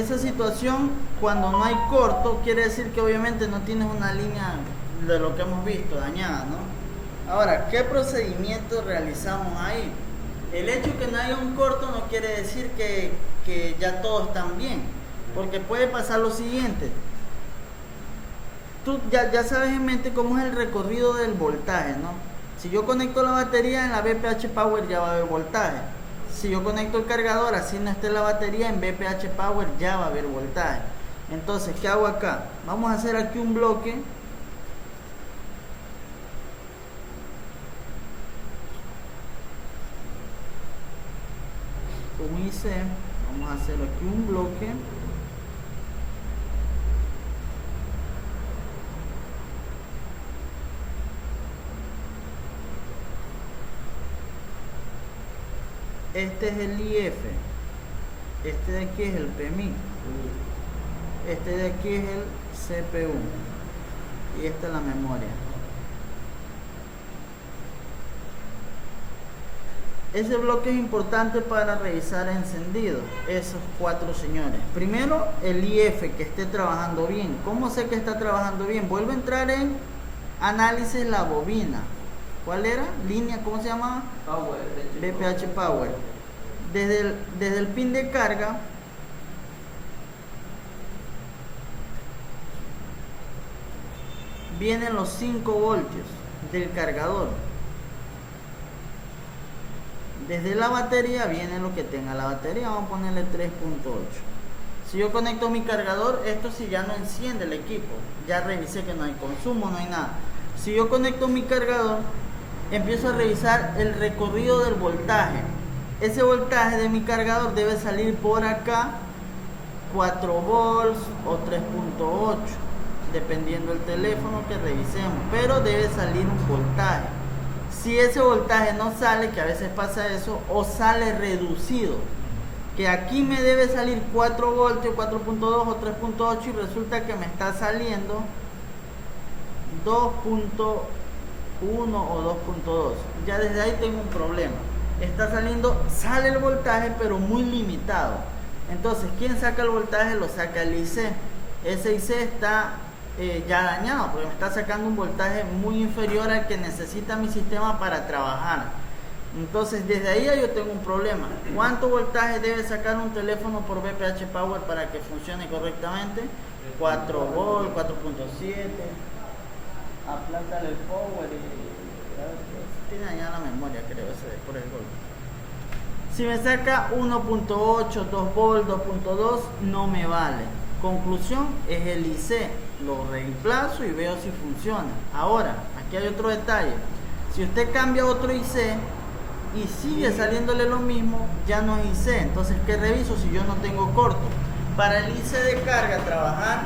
esa situación, cuando no hay corto, quiere decir que obviamente no tienes una línea de lo que hemos visto dañada, ¿no? Ahora, ¿qué procedimiento realizamos ahí? El hecho que no haya un corto no quiere decir que ya todos están bien, porque puede pasar lo siguiente. Tú ya sabes en mente cómo es el recorrido del voltaje, ¿no? Si yo conecto la batería, en la BPH Power ya va a haber voltaje. Si yo conecto el cargador, así no esté la batería, en BPH Power ya va a haber voltaje. Entonces, ¿qué hago acá? Vamos a hacer aquí un bloque. Un IC. Vamos a hacer aquí un bloque. Este es el IF, este de aquí es el PMI, este de aquí es el CPU y esta es la memoria. Ese bloque es importante para revisar encendido, esos cuatro señores. Primero, el IF, que esté trabajando bien. ¿Cómo sé que está trabajando bien? Vuelvo a entrar en análisis la bobina. ¿Cuál era? Línea, ¿cómo se llamaba? Power. BPH Power. Desde el pin de carga vienen los 5 voltios del cargador. Desde la batería viene lo que tenga la batería. Vamos a ponerle 3.8. Si yo conecto mi cargador, esto sí ya no enciende el equipo. Ya revisé que no hay consumo, no hay nada. Si yo conecto mi cargador, empiezo a revisar el recorrido del voltaje. Ese voltaje de mi cargador debe salir por acá 4 volts o 3.8, dependiendo del teléfono que revisemos, pero debe salir un voltaje. Si ese voltaje no sale, que a veces pasa eso, o sale reducido, que aquí me debe salir 4 voltios, 4.2 o 3.8 y resulta que me está saliendo 2.1 o 2.2, ya desde ahí tengo un problema. Está saliendo, sale el voltaje pero muy limitado. Entonces, ¿quién saca el voltaje? Lo saca el IC. Ese IC está ya dañado porque me está sacando un voltaje muy inferior al que necesita mi sistema para trabajar. Entonces, desde ahí yo tengo un problema. ¿Cuánto voltaje debe sacar un teléfono por BPH Power para que funcione correctamente? 4 volts, 4.7. Aplántale el power y tiene dañada la memoria, creo, ese por el golpe. Si me saca 1.8, 2 volts, 2.2, no me vale. Conclusión, es el IC. Lo reemplazo y veo si funciona. Ahora, aquí hay otro detalle. Si usted cambia otro IC y sigue saliéndole lo mismo, ya no es IC. Entonces, ¿qué reviso si yo no tengo corto? Para el IC de carga trabajar,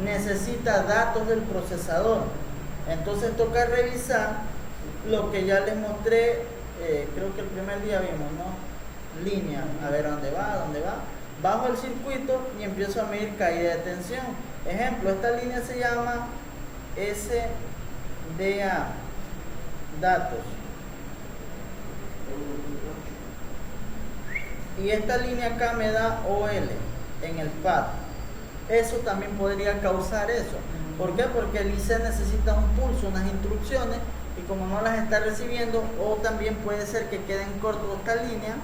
necesita datos del procesador. Entonces toca revisar lo que ya les mostré, creo que el primer día vimos, ¿no? Línea, a ver dónde va. Bajo el circuito y empiezo a medir caída de tensión. Ejemplo, esta línea se llama SDA, datos. Y esta línea acá me da OL en el pad. Eso también podría causar eso. ¿Por qué? Porque el IC necesita un pulso, unas instrucciones, y como no las está recibiendo, o también puede ser que quede en corto esta línea,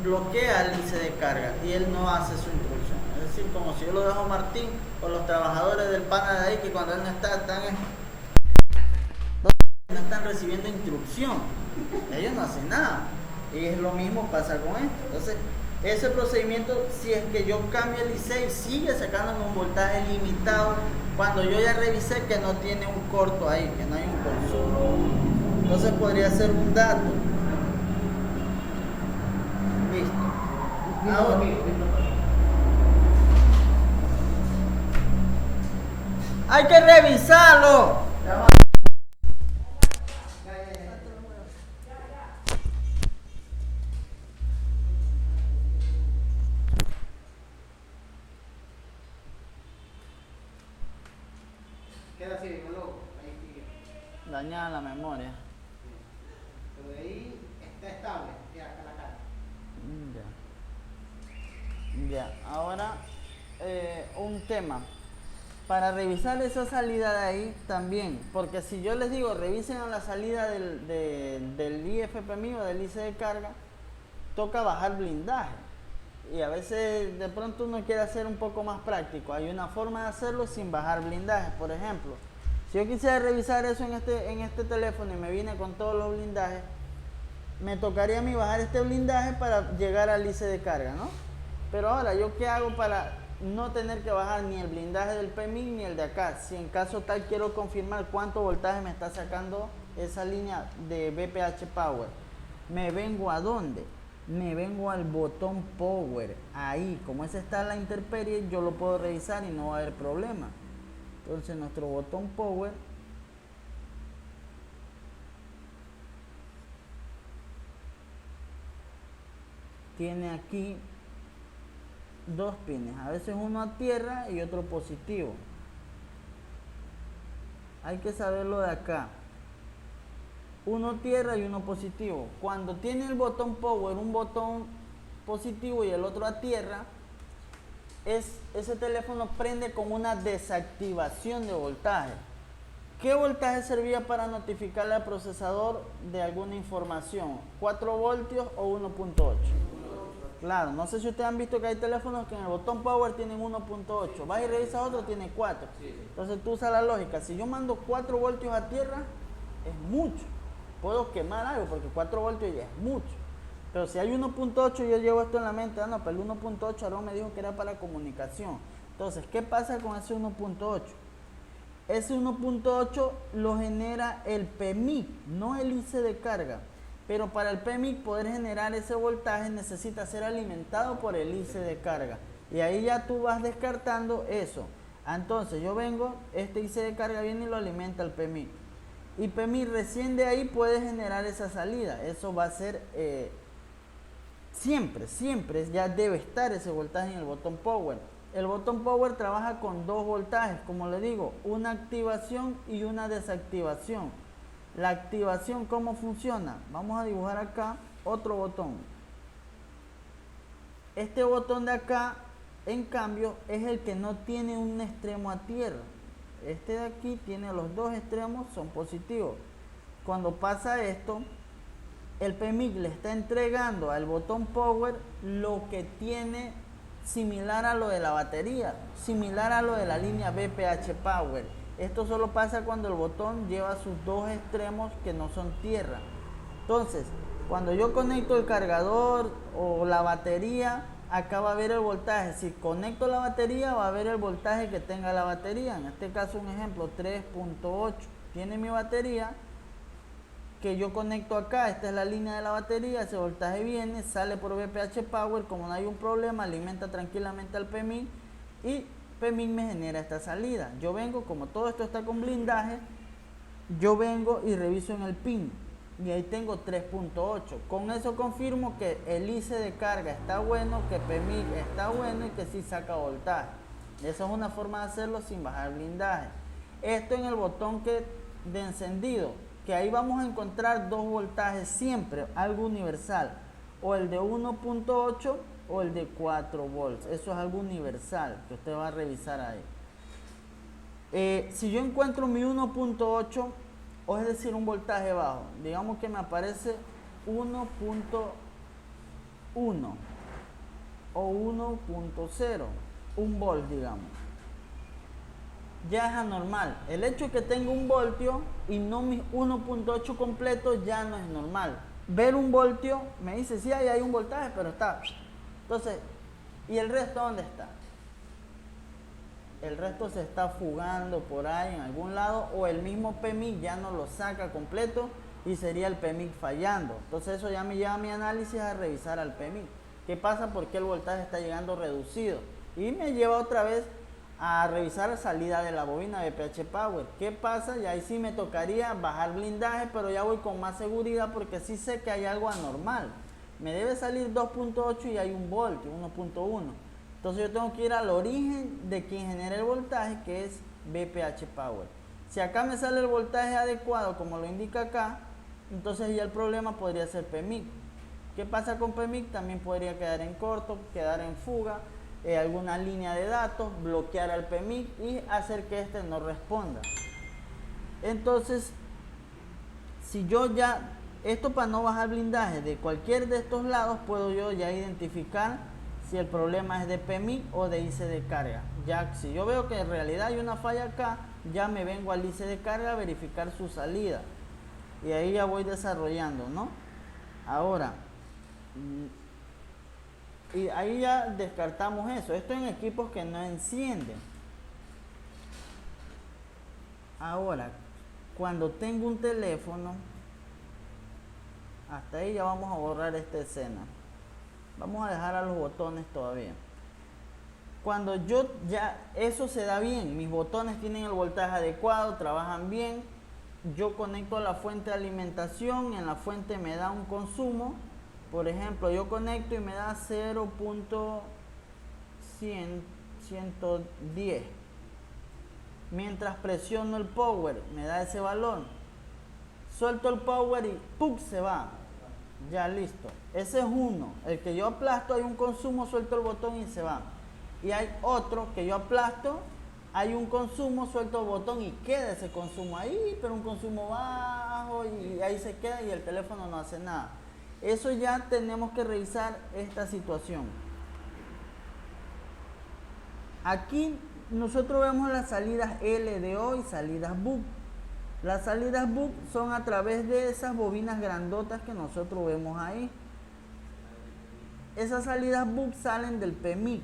bloquea el IC de carga y él no hace su instrucción. Es decir, como si yo lo dejo a Martín o los trabajadores del pana de ahí, que cuando él no está, no están recibiendo instrucción. Ellos no hacen nada. Y es lo mismo pasa con esto. Entonces, ese procedimiento, si es que yo cambio el IC y sigue sacándome un voltaje limitado, cuando yo ya revisé que no tiene un corto ahí, que no hay un consumo, entonces podría ser un dato. Listo. Ahora, hay que revisarlo. Queda así, loco. Ahí sigue. Dañada la memoria. Pero de ahí está estable. Ya, acá la cara. Ya. Ahora un tema. Para revisar esa salida de ahí también, porque si yo les digo revisen a la salida del IFP mío, del IC de carga, toca bajar blindaje. Y a veces de pronto uno quiere hacer un poco más práctico. Hay una forma de hacerlo sin bajar blindaje. Por ejemplo, si yo quisiera revisar eso en este teléfono y me vine con todos los blindajes, me tocaría a mí bajar este blindaje para llegar al IC de carga, ¿no? Pero ahora, ¿yo qué hago para no tener que bajar ni el blindaje del PMIC ni el de acá? Si en caso tal quiero confirmar cuánto voltaje me está sacando esa línea de BPH Power, ¿me vengo a dónde? Me vengo al botón Power. Ahí, como esa está la intemperie, yo lo puedo revisar y no va a haber problema. Entonces nuestro botón Power tiene aquí dos pines, a veces uno a tierra y otro positivo. Hay que saberlo de acá. Uno tierra y uno positivo. Cuando tiene el botón Power, un botón positivo y el otro a tierra, ese teléfono prende con una desactivación de voltaje. ¿Qué voltaje servía para notificarle al procesador de alguna información? ¿4 voltios o 1.8? Claro, no sé si ustedes han visto que hay teléfonos que en el botón Power tienen 1.8. Vas y revisas otro, tiene 4. Entonces tú usas la lógica. Si yo mando 4 voltios a tierra, es mucho. Puedo quemar algo porque 4 voltios ya es mucho. Pero si hay 1.8, yo llevo esto en la mente. Ah, no, pero el 1.8 Aaron me dijo que era para comunicación. Entonces, ¿qué pasa con ese 1.8? Ese 1.8 lo genera el PMIC, no el IC de carga. Pero para el PMIC poder generar ese voltaje necesita ser alimentado por el IC de carga. Y ahí ya tú vas descartando eso. Entonces yo vengo, este IC de carga viene y lo alimenta el PMIC. Y PMIC recién de ahí puede generar esa salida. Eso va a ser siempre ya debe estar ese voltaje en el botón Power. El botón Power trabaja con dos voltajes, como le digo, una activación y una desactivación. La activación, ¿cómo funciona? Vamos a dibujar acá otro botón. Este botón de acá, en cambio, es el que no tiene un extremo a tierra. Este de aquí tiene los dos extremos, son positivos. Cuando pasa esto, el PMIC le está entregando al botón Power lo que tiene similar a lo de la batería, similar a lo de la línea BPH Power. Esto solo pasa cuando el botón lleva sus dos extremos que no son tierra. Entonces, cuando yo conecto el cargador o la batería, acá va a ver el voltaje. Si conecto la batería, va a ver el voltaje que tenga la batería. En este caso, un ejemplo, 3.8. Tiene mi batería que yo conecto acá. Esta es la línea de la batería. Ese voltaje viene, sale por BPH Power. Como no hay un problema, alimenta tranquilamente al PMIC y PMIC me genera esta salida. Yo vengo, como todo esto está con blindaje, yo vengo y reviso en el pin y ahí tengo 3.8. Con eso confirmo que el IC de carga está bueno, que PMIC está bueno y que sí saca voltaje. Esa es una forma de hacerlo sin bajar blindaje. Esto en el botón de encendido, que ahí vamos a encontrar dos voltajes siempre, algo universal, o el de 1.8 o el de 4 volts. Eso es algo universal que usted va a revisar ahí. Si yo encuentro mi 1.8, o es decir, un voltaje bajo, digamos que me aparece 1.1 o 1.0, un volt, digamos. Ya es anormal. El hecho de que tenga un voltio y no mi 1.8 completo ya no es normal. Ver un voltio me dice, sí, ahí hay un voltaje, pero está. Entonces, ¿y el resto dónde está? El resto se está fugando por ahí en algún lado, o el mismo PMIC ya no lo saca completo y sería el PMIC fallando. Entonces eso ya me lleva a mi análisis a revisar al PMIC. ¿Qué pasa? ¿Por qué el voltaje está llegando reducido? Y me lleva otra vez a revisar la salida de la bobina de BPH Power. ¿Qué pasa? Y ahí sí me tocaría bajar blindaje, pero ya voy con más seguridad porque sí sé que hay algo anormal. Me debe salir 2.8 y hay un voltio, 1.1. Entonces yo tengo que ir al origen de quien genera el voltaje, que es BPH Power. Si acá me sale el voltaje adecuado, como lo indica acá, entonces ya el problema podría ser PMIC. ¿Qué pasa con PMIC? También podría quedar en corto, quedar en fuga. alguna línea de datos, bloquear al PMIC y hacer que éste no responda. Entonces, si yo ya, esto para no bajar blindaje de cualquier de estos lados, puedo yo ya identificar si el problema es de PMIC o de IC de carga. Ya si yo veo que en realidad hay una falla acá, ya me vengo al IC de carga a verificar su salida. Y ahí ya voy desarrollando, ¿no? Ahora, y ahí ya descartamos eso. Esto en equipos que no encienden. Ahora, cuando tengo un teléfono, hasta ahí ya vamos a borrar esta escena. Vamos a dejar a los botones todavía. Cuando yo ya, eso se da bien, mis botones tienen el voltaje adecuado, trabajan bien, yo conecto a la fuente de alimentación, en la fuente me da un consumo, por ejemplo, yo conecto y me da 0.110. Mientras presiono el power, me da ese valor. Suelto el power y ¡pum! Se va. Ya listo. Ese es uno. El que yo aplasto, hay un consumo, suelto el botón y se va. Y hay otro que yo aplasto, hay un consumo, suelto el botón y queda ese consumo ahí, pero un consumo bajo y ahí se queda y el teléfono no hace nada. Eso ya tenemos que revisar esta situación. Aquí nosotros vemos las salidas LDO y salidas BUC. Las salidas BUC son a través de esas bobinas grandotas que nosotros vemos ahí. Esas salidas BUC salen del PMIC.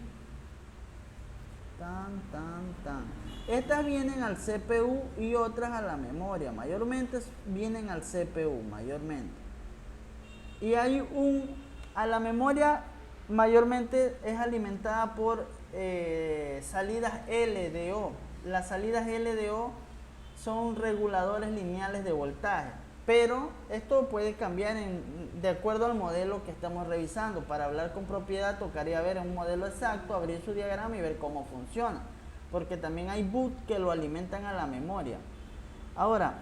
Estas vienen al CPU y otras a la memoria. Mayormente vienen al CPU, mayormente. Y hay a la memoria mayormente es alimentada por salidas LDO. Las salidas LDO son reguladores lineales de voltaje, pero esto puede cambiar de acuerdo al modelo que estamos revisando. Para hablar con propiedad tocaría ver un modelo exacto, abrir su diagrama y ver cómo funciona, porque también hay boot que lo alimentan a la memoria. Ahora,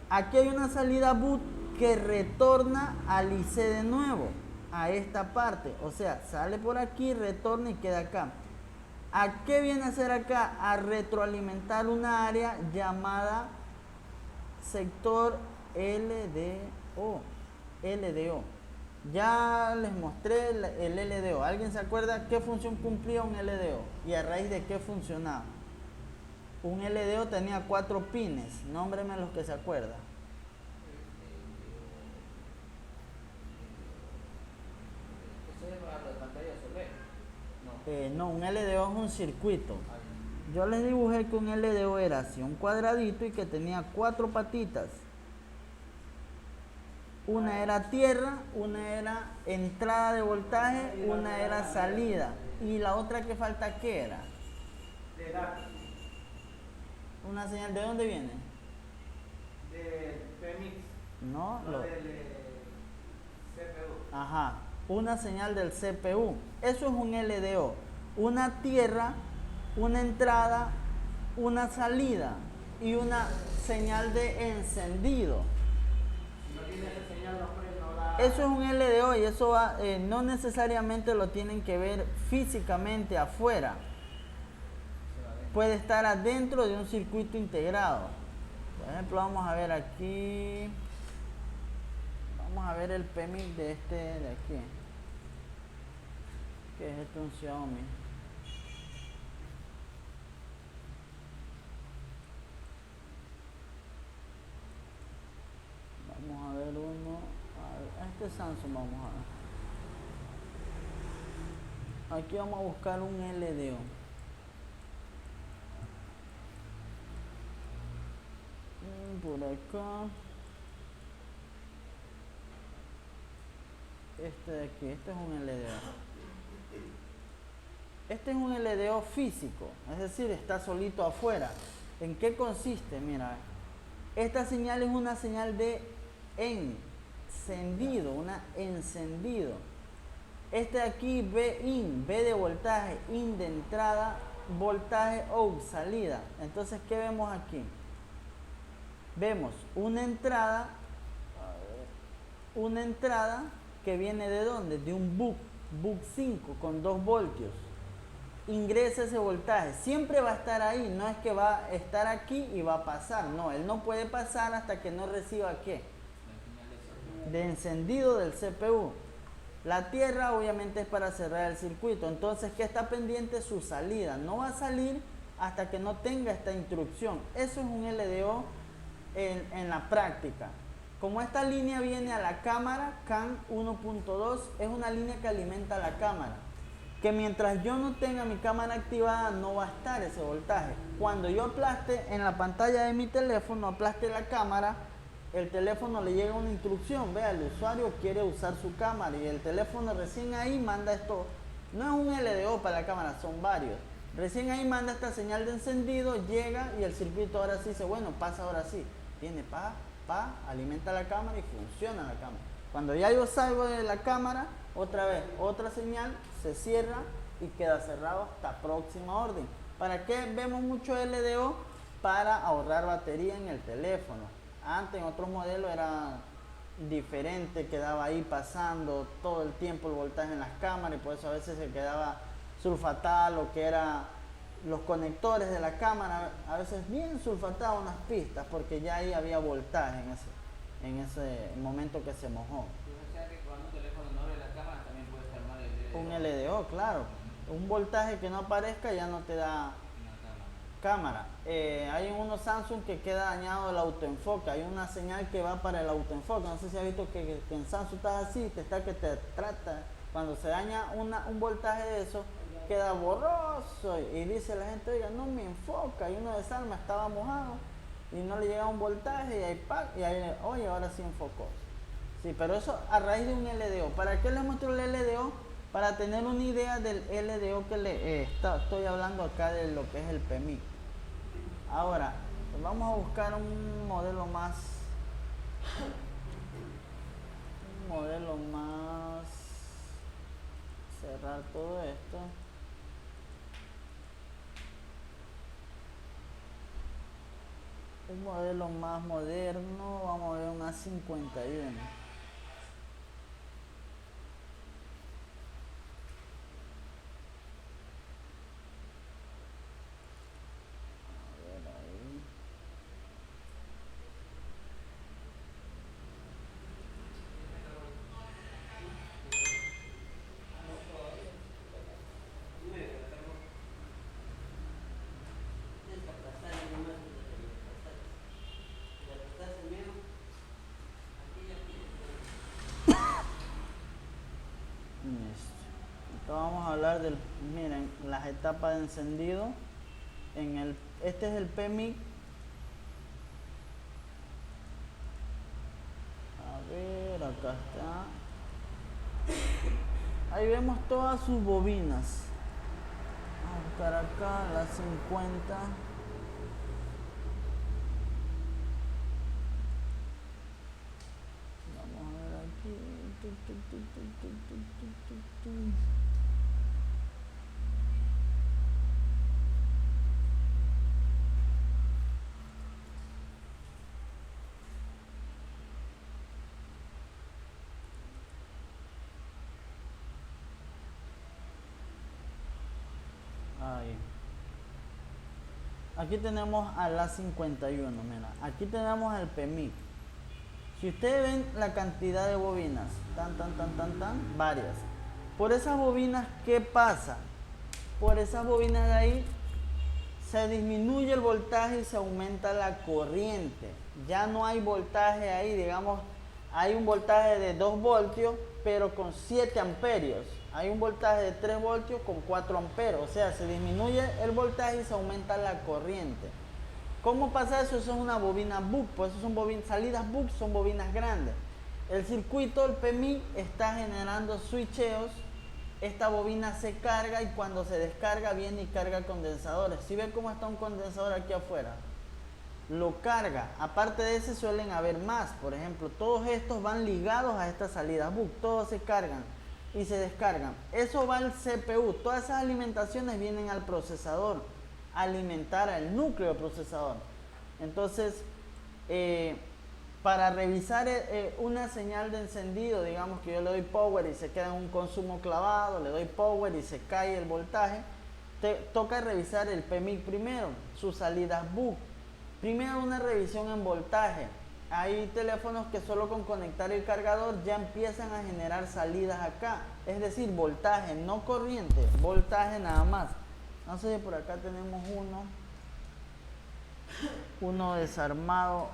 aquí hay una salida boot que retorna al IC de nuevo, a esta parte, o sea, sale por aquí, retorna y queda acá. ¿A qué viene a hacer acá? A retroalimentar una área llamada sector LDO. Ya les mostré el LDO. ¿Alguien se acuerda qué función cumplía un LDO? ¿Y a raíz de qué funcionaba? Un LDO tenía 4 pines. Nómbreme los que se acuerdan. No, un LDO es un circuito. Yo les dibujé que un LDO era así, un cuadradito y que tenía 4 patitas. Una era tierra, una era entrada de voltaje, una era salida. ¿Y la otra que falta qué era? De datos. ¿Una señal de dónde viene? De PMIX. No, Del CPU. Ajá, una señal del CPU. Eso es un LDO. Una tierra, una entrada, una salida y una señal de encendido. Si no tiene esa señal, no da. Eso es un LDO y eso no necesariamente lo tienen que ver físicamente afuera. Puede estar adentro de un circuito integrado. Por ejemplo, vamos a ver aquí. Vamos a ver el PMIC de este de aquí. ¿Qué es esto? Un Xiaomi. Vamos a ver uno. A este Samsung vamos a ver. Aquí vamos a buscar un LDO. Por acá. Este de aquí, este es un LDO. Este es un LDO físico, es decir, está solito afuera. ¿En qué consiste? Mira, esta señal es una señal de encendido, encendido. Este de aquí, B de voltaje, in de entrada, voltaje out, salida. Entonces, ¿qué vemos aquí? Vemos una entrada que viene de ¿dónde? De un BUC 5 con 2 voltios. ingresa ese voltaje. Siempre va a estar ahí, no es que va a estar aquí y va a pasar. No, él no puede pasar hasta que no reciba ¿qué? De encendido del CPU. La tierra obviamente es para cerrar el circuito. Entonces, ¿qué está pendiente? Su salida. No va a salir hasta que no tenga esta instrucción. Eso es un LDO en la práctica. Como esta línea viene a la cámara, CAN 1.2, es una línea que alimenta la cámara. Que mientras yo no tenga mi cámara activada, no va a estar ese voltaje. Cuando yo aplaste en la pantalla de mi teléfono, aplaste la cámara, el teléfono le llega una instrucción. Vea, el usuario quiere usar su cámara y el teléfono recién ahí manda esto. No es un LDO para la cámara, son varios. Recién ahí manda esta señal de encendido, llega y el circuito ahora sí dice, bueno, pasa ahora sí. Viene, alimenta la cámara y funciona la cámara. Cuando ya yo salgo de la cámara, otra vez, otra señal, se cierra y queda cerrado hasta próxima orden. ¿Para qué vemos mucho LDO? Para ahorrar batería en el teléfono. Antes en otros modelos era diferente, quedaba ahí pasando todo el tiempo el voltaje en las cámaras y por eso a veces se quedaba sulfatada lo que era los conectores de la cámara, a veces bien sulfatada unas pistas porque ya ahí había voltaje en ese momento que se mojó. O sea que cuando un teléfono no abre la cámara también puede estar mal el LDO. Un LDO, claro. Un voltaje que no aparezca ya no te da cámara. Hay unos Samsung que queda dañado el autoenfoque. Hay una señal que va para el autoenfoque. No sé si has visto que en Samsung estás así, que te trata. Cuando se daña un voltaje de eso, queda borroso. Y dice la gente, oiga, no me enfoca. Y uno desarma, estaba mojado y no le llega un voltaje y ahí, oye, ahora sí enfocó. Sí, pero eso a raíz de un LDO. ¿Para qué les muestro el LDO? Para tener una idea del LDO que estoy hablando acá de lo que es el PMIC. Ahora, pues vamos a buscar un modelo más cerrar todo esto. Un modelo más moderno, vamos a ver una 51. Vamos a hablar miren, las etapas de encendido. Este es el PMIC. A ver, acá está. Ahí vemos todas sus bobinas. Vamos a buscar acá las 50. Vamos a ver aquí. Ahí. Aquí tenemos a la 51, mira. Aquí tenemos el PMIC. Si ustedes ven la cantidad de bobinas, varias. Por esas bobinas, ¿qué pasa? Por esas bobinas de ahí se disminuye el voltaje y se aumenta la corriente. Ya no hay voltaje ahí, digamos, hay un voltaje de 2 voltios, pero con 7 amperios. Hay un voltaje de 3 voltios con 4 amperios. O sea, se disminuye el voltaje y se aumenta la corriente. ¿Cómo pasa eso? Eso es una bobina buck, pues eso son salidas buck, son bobinas grandes. El circuito, el PMIC, está generando switcheos. Esta bobina se carga y cuando se descarga viene y carga condensadores. ¿Sí ven cómo está un condensador aquí afuera? Lo carga. Aparte de ese suelen haber más. Por ejemplo, todos estos van ligados a esta salida buck. Todos se cargan y se descargan. Eso va al CPU. Todas esas alimentaciones vienen al procesador. Alimentar al núcleo procesador. Entonces, para revisar una señal de encendido, digamos que yo le doy power y se queda en un consumo clavado, le doy power y se cae el voltaje, te toca revisar el PMIC primero, sus salidas BUC. Primero una revisión en voltaje. Hay teléfonos que solo con conectar el cargador ya empiezan a generar salidas acá. Es decir, voltaje, no corriente, voltaje nada más. No sé si por acá tenemos uno desarmado.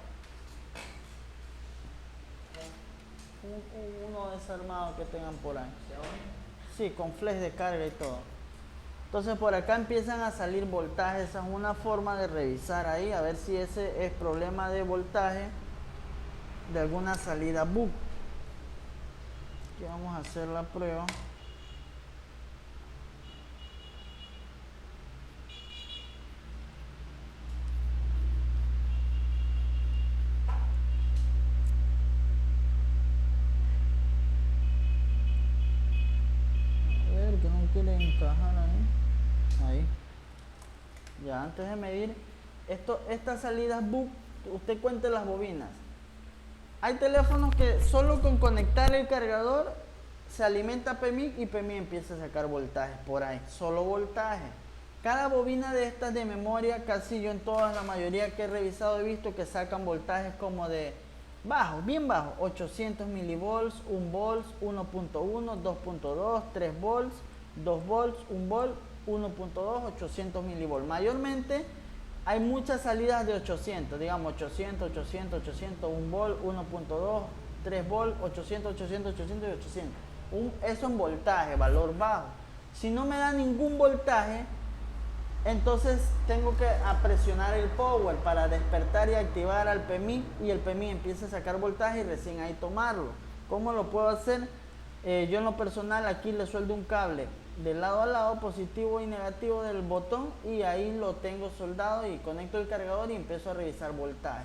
Uno desarmado que tengan por ahí. Sí, con flash de carga y todo. Entonces por acá empiezan a salir voltajes. Esa es una forma de revisar ahí, a ver si ese es problema de voltaje de alguna salida BUC. Aquí vamos a hacer la prueba. A ver, que no quiere encajar ahí. Ahí. Ya, antes de medir, estas salidas BUC, usted cuente las bobinas. Hay teléfonos que solo con conectar el cargador se alimenta PMIC y PMIC empieza a sacar voltajes por ahí, solo voltaje. Cada bobina de estas de memoria, casi yo en todas, la mayoría que he revisado he visto que sacan voltajes como de bajo, bien bajo, 800 milivolts, 1 volts, 1.1, 2.2, 3 volts, 2 volts, 1 volt, 1.2, 800 milivolts. Mayormente hay muchas salidas de 800, digamos 800, 800, 800, 1 volt, 1.2, 3 volt, 800, 800, 800 y 800. Eso en voltaje, valor bajo. Si no me da ningún voltaje, entonces tengo que presionar el power para despertar y activar al PMIC y el PMIC empieza a sacar voltaje y recién ahí tomarlo. ¿Cómo lo puedo hacer? Yo en lo personal aquí le sueldo un cable de lado a lado, positivo y negativo del botón, y ahí lo tengo soldado y conecto el cargador y empiezo a revisar voltaje.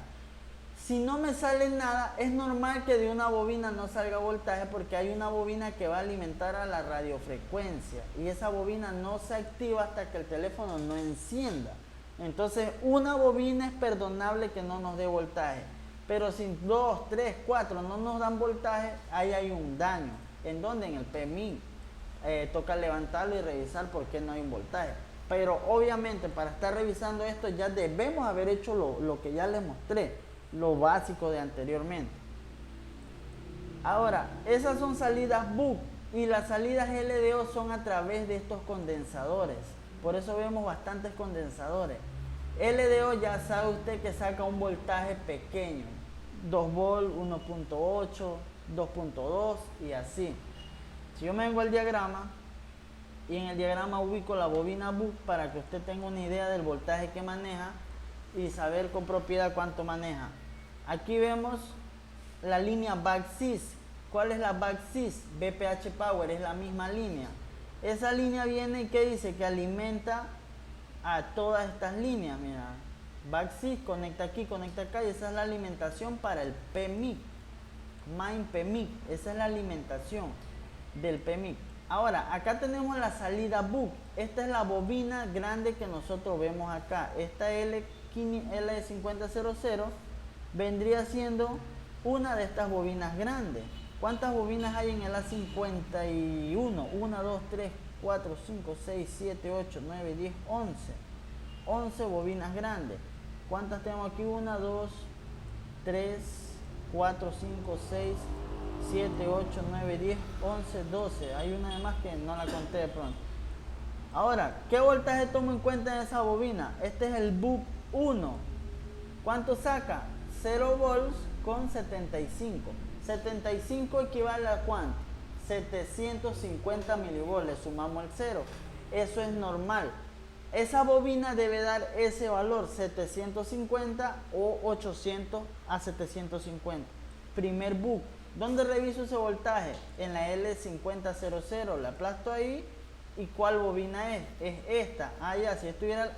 Si no me sale nada, es normal que de una bobina no salga voltaje porque hay una bobina que va a alimentar a la radiofrecuencia y esa bobina no se activa hasta que el teléfono no encienda. Entonces una bobina es perdonable que no nos dé voltaje, pero si 2, 3, 4 no nos dan voltaje, ahí hay un daño. ¿En dónde? En el PMIC. Toca levantarlo y revisar por qué no hay un voltaje. Pero obviamente para estar revisando esto ya debemos haber hecho lo que ya les mostré, lo básico de anteriormente. Ahora, esas son salidas BUC y las salidas LDO son a través de estos condensadores. Por eso vemos bastantes condensadores. LDO ya sabe usted que saca un voltaje pequeño, 2 volt, 1.8, 2.2 y así. Si yo me vengo al diagrama y en el diagrama ubico la bobina BUC para que usted tenga una idea del voltaje que maneja y saber con propiedad cuánto maneja. Aquí vemos la línea BACSYS. ¿Cuál es la BACSYS? BPH Power, es la misma línea. Esa línea viene y ¿qué dice? Que alimenta a todas estas líneas. Mira, BACSYS conecta aquí, conecta acá y esa es la alimentación para el PMIC. Main PMIC, esa es la alimentación del PMIC. Ahora, acá tenemos la salida BUC. Esta es la bobina grande que nosotros vemos acá. Esta L5000 vendría siendo una de estas bobinas grandes. ¿Cuántas bobinas hay en el A51? 1, 2, 3, 4, 5, 6, 7, 8, 9, 10, 11. 11 bobinas grandes. ¿Cuántas tenemos aquí? 1, 2, 3, 4, 5, 6, 7, 8, 9, 10, 11, 12. Hay una de más que no la conté de pronto. Ahora, ¿qué voltaje tomo en cuenta en esa bobina? Este es el BUC 1. ¿Cuánto saca? 0 volts con 75. 75 equivale a ¿cuánto? 750 milivolts. Le sumamos el 0. Eso es normal. Esa bobina debe dar ese valor, 750 o 800 a 750. Primer BUC. ¿Dónde reviso ese voltaje? En la L5000. La aplasto ahí. ¿Y cuál bobina es? Es esta. Ah, ya, si estuviera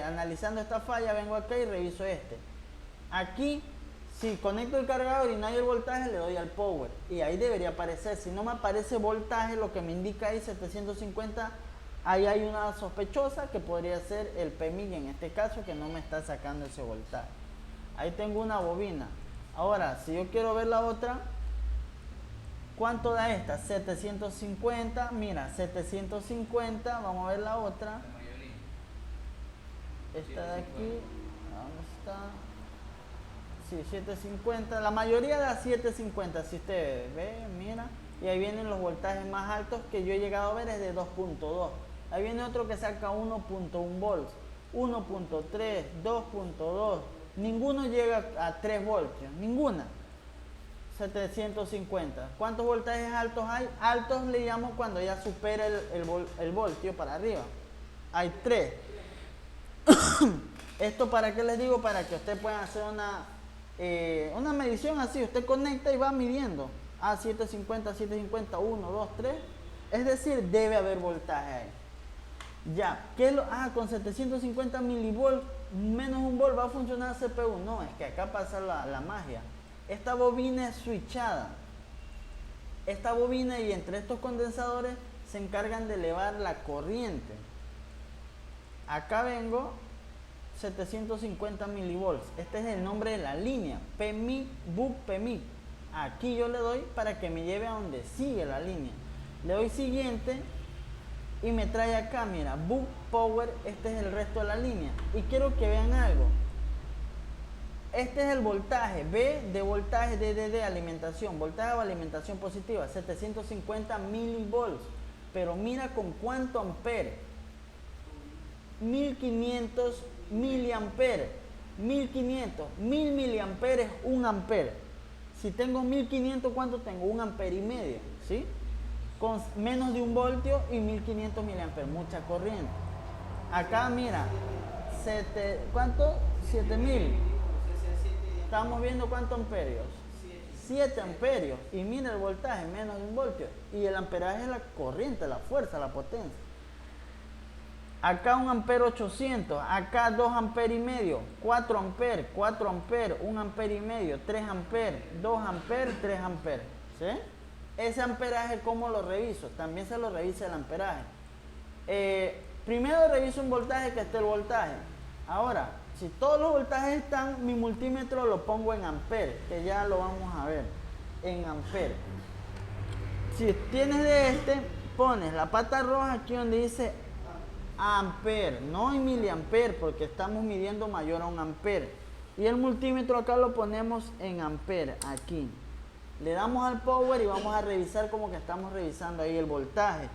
analizando esta falla, vengo acá y reviso este. Aquí, si conecto el cargador y no hay el voltaje, le doy al power. Y ahí debería aparecer. Si no me aparece voltaje, lo que me indica ahí 750, ahí hay una sospechosa que podría ser el PMIC en este caso, que no me está sacando ese voltaje. Ahí tengo una bobina. Ahora, si yo quiero ver la otra, ¿cuánto da esta? 750, mira, 750, vamos a ver la otra. Esta de aquí, ¿dónde está? Sí, 750. La mayoría da 750, si usted ve, mira. Y ahí vienen los voltajes más altos que yo he llegado a ver es de 2.2. Ahí viene otro que saca 1.1 volts, 1.3, 2.2. Ninguno llega a 3 voltios, ninguna. 750. ¿Cuántos voltajes altos hay? Altos le llamo cuando ya supera el voltio para arriba. Hay 3. ¿Esto para qué les digo? Para que usted pueda hacer una medición así. Usted conecta y va midiendo. 750, 750, 1, 2, 3. Es decir, debe haber voltaje ahí. Ya, con 750 milivolts menos un volt va a funcionar el CPU. No, es que acá pasa la magia. Esta bobina es switchada. Esta bobina y entre estos condensadores se encargan de elevar la corriente. Acá vengo 750 milivolts. Este es el nombre de la línea. PMIC, BUC, PMIC. Aquí yo le doy para que me lleve a donde sigue la línea. Le doy siguiente y me trae acá, mira, BUC Power. Este es el resto de la línea. Y quiero que vean algo. Este es el voltaje, B de voltaje, D de alimentación, voltaje o alimentación positiva, 750 milivolts. Pero mira con cuánto amperes. 1500 miliamperes. 1500, 1000 miliamperes, 1 ampere. Si tengo 1500, ¿cuánto tengo? 1 ampere y medio, ¿sí? Con menos de 1 voltio y 1500 miliamperes, mucha corriente. Acá mira, ¿cuánto? 7000. Estamos viendo cuántos amperios. 7 amperios. Y mira el voltaje, menos de 1 voltio. Y el amperaje es la corriente, la fuerza, la potencia. Acá 1 ampere 800. Acá 2 amperes y medio. 4 amperes, 4 amperes, 1 ampere y medio, 3 amperes, 2 amperes, 3 amperes. ¿Sí? Ese amperaje, ¿cómo lo reviso? También se lo revisa el amperaje. Primero reviso un voltaje que esté el voltaje. Ahora, si todos los voltajes están, mi multímetro lo pongo en amperes, que ya lo vamos a ver, en amperes. Si tienes de este, pones la pata roja aquí donde dice ampere, no en miliamper, porque estamos midiendo mayor a 1 ampere. Y el multímetro acá lo ponemos en amperes, aquí. Le damos al power y vamos a revisar como que estamos revisando ahí el voltaje.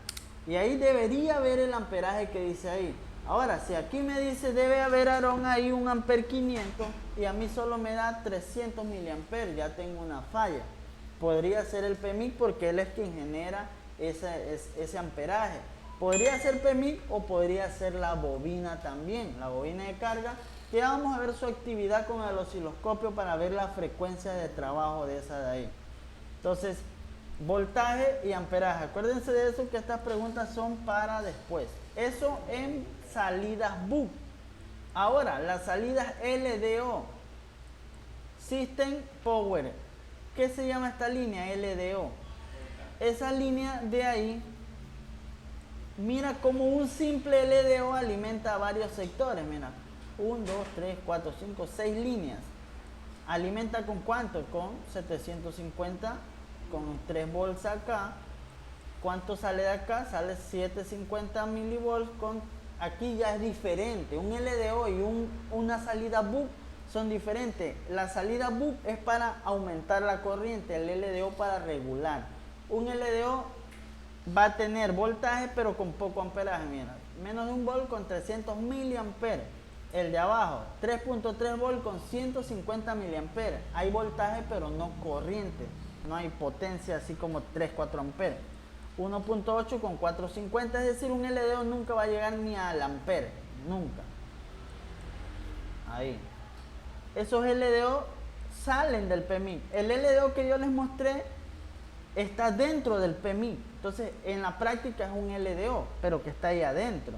Y ahí debería haber el amperaje que dice ahí. Ahora, si aquí me dice debe haber, Aarón, ahí 1 ampere 500 y a mí solo me da 300 miliamperes, ya tengo una falla. Podría ser el PMIC porque él es quien genera ese amperaje. Podría ser PMIC o podría ser la bobina también, la bobina de carga, que ya vamos a ver su actividad con el osciloscopio para ver la frecuencia de trabajo de esa de ahí. Entonces, voltaje y amperaje. Acuérdense de eso, que estas preguntas son para después. Eso en salidas BUC. Ahora, las salidas LDO. System Power. ¿Qué se llama esta línea? LDO. Esa línea de ahí, mira como un simple LDO alimenta a varios sectores. Mira, 1, 2, 3, 4, 5, 6 líneas. ¿Alimenta con cuánto? Con 750, con 3 volts acá. ¿Cuánto sale de acá? Sale 750 milivolts. Aquí ya es diferente. Un LDO y una salida BUC son diferentes. La salida BUC es para aumentar la corriente, el LDO para regular. Un LDO va a tener voltaje pero con poco amperaje. Mira, menos de 1 volt con 300 miliamperes. El de abajo, 3.3 volt con 150 miliamperes. Hay voltaje pero no corriente. No hay potencia así como 3-4 amperes. 1.8 con 450, es decir, un LDO nunca va a llegar ni al ampere, nunca. Ahí. Esos LDO salen del PMIC. El LDO que yo les mostré está dentro del PMIC. Entonces, en la práctica es un LDO, pero que está ahí adentro.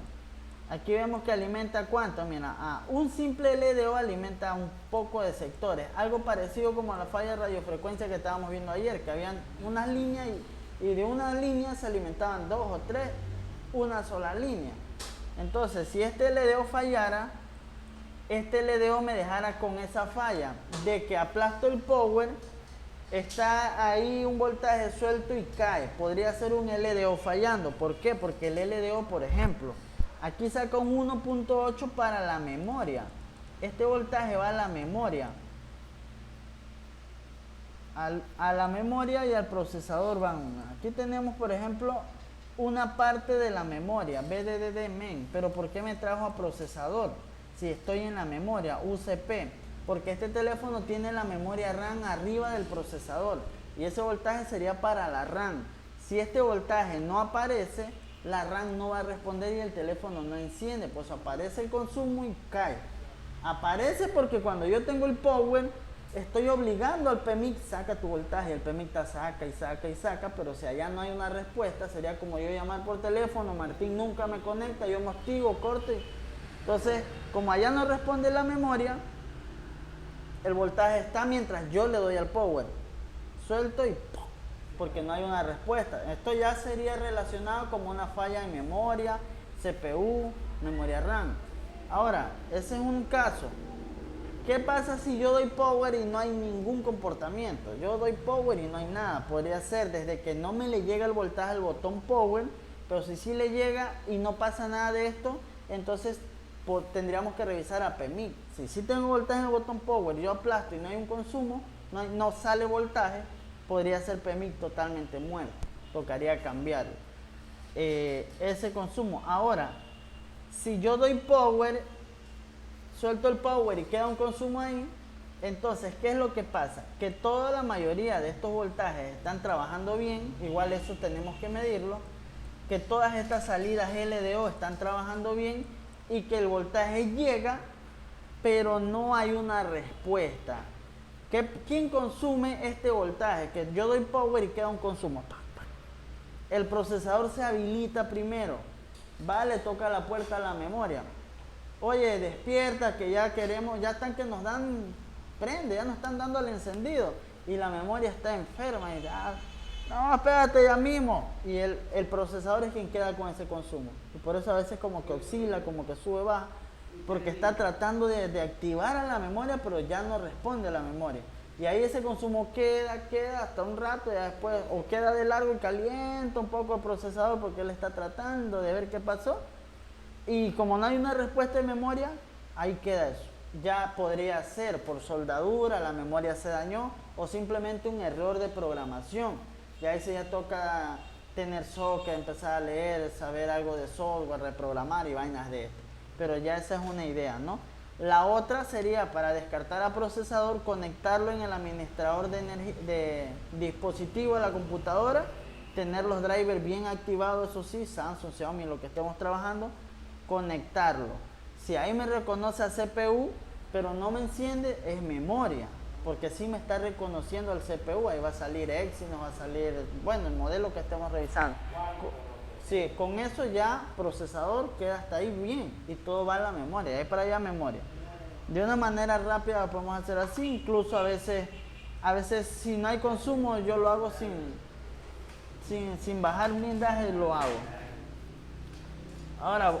Aquí vemos que alimenta ¿cuánto? Mira, un simple LDO alimenta un poco de sectores. Algo parecido como la falla de radiofrecuencia que estábamos viendo ayer, que habían unas líneas y de una línea se alimentaban 2 o 3, una sola línea. Entonces, si este LDO fallara, este LDO me dejara con esa falla de que aplasto el power, está ahí un voltaje suelto y cae. Podría ser un LDO fallando. ¿Por qué? Porque el LDO, por ejemplo, Aquí saca un 1.8 para la memoria. Este voltaje va a la memoria. A la memoria y al procesador van. Aquí tenemos, por ejemplo, una parte de la memoria, BDD MEN. Pero ¿por qué me trajo a procesador? Si estoy en la memoria, UCP. Porque este teléfono tiene la memoria RAM arriba del procesador. Y ese voltaje sería para la RAM. Si este voltaje no aparece, la RAM no va a responder y el teléfono no enciende. Pues aparece el consumo y cae. Aparece porque cuando yo tengo el power, estoy obligando al PMIC, saca tu voltaje. El PMIC te saca y saca y saca, pero si allá no hay una respuesta, sería como yo llamar por teléfono, Martín nunca me conecta, yo me activo, corte. Entonces, como allá no responde la memoria, el voltaje está mientras yo le doy al power. Suelto y ¡pum! Porque no hay una respuesta. Esto ya sería relacionado como una falla en memoria, CPU, memoria RAM. Ahora, ese es un caso. ¿Qué pasa si yo doy power y no hay ningún comportamiento? Yo doy power y no hay nada. Podría ser desde que no me le llega el voltaje al botón power, pero si sí le llega y no pasa nada de esto, entonces tendríamos que revisar a PMIC. Si sí tengo voltaje en el botón power, yo aplasto y no hay un consumo, no sale voltaje, podría ser PMIC totalmente muerto. Tocaría cambiar ese consumo. Ahora, si yo doy power, suelto el power y queda un consumo ahí, entonces, ¿qué es lo que pasa? Que toda la mayoría de estos voltajes están trabajando bien, igual eso tenemos que medirlo, que todas estas salidas LDO están trabajando bien y que el voltaje llega, pero no hay una respuesta. ¿Quién consume este voltaje? Que yo doy power y queda un consumo. El procesador se habilita primero. Va, le toca la puerta a la memoria. Oye, despierta que ya queremos, ya están que nos dan, prende, ya nos están dando el encendido. Y la memoria está enferma. Y no, espérate ya mismo. Y el procesador es quien queda con ese consumo. Y por eso a veces como que oscila, como que sube, baja. Porque está tratando de activar a la memoria, pero ya no responde a la memoria. Y ahí ese consumo queda hasta un rato, y después o queda de largo y calienta un poco el procesador porque él está tratando de ver qué pasó. Y como no hay una respuesta de memoria, ahí queda eso. Ya podría ser por soldadura, la memoria se dañó, o simplemente un error de programación. Y ahí se ya toca tener software, empezar a leer, saber algo de software, reprogramar y vainas de esto. Pero ya esa es una idea, ¿no? La otra sería para descartar al procesador, conectarlo en el administrador de dispositivo de la computadora, tener los drivers bien activados, eso sí, Samsung, Xiaomi, lo que estemos trabajando, conectarlo. Si ahí me reconoce a CPU, pero no me enciende, es memoria, porque sí me está reconociendo al CPU, ahí va a salir Exynos, va a salir, bueno, el modelo que estemos revisando. Sí, con eso ya procesador queda hasta ahí bien y todo va a la memoria, ahí para allá memoria. De una manera rápida lo podemos hacer así, incluso a veces si no hay consumo yo lo hago sin bajar blindaje, lo hago. Ahora,